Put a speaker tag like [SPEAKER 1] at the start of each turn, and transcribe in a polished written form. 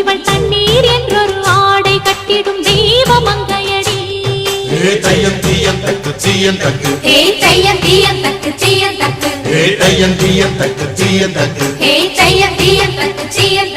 [SPEAKER 1] இவள் தண்ணீர் என்றொரு ஆடை கட்டிடும் தெய்வ மங்கையடி.
[SPEAKER 2] தையம் தீயம் தக்கு தீயம் தக்கு
[SPEAKER 1] தையம் தீயம் தக்கு தீயம் தக்கு
[SPEAKER 2] தையம் தீயம் தக்கு தீயம் தக்கு
[SPEAKER 1] தையம் தீயம் தக்கு தீயம்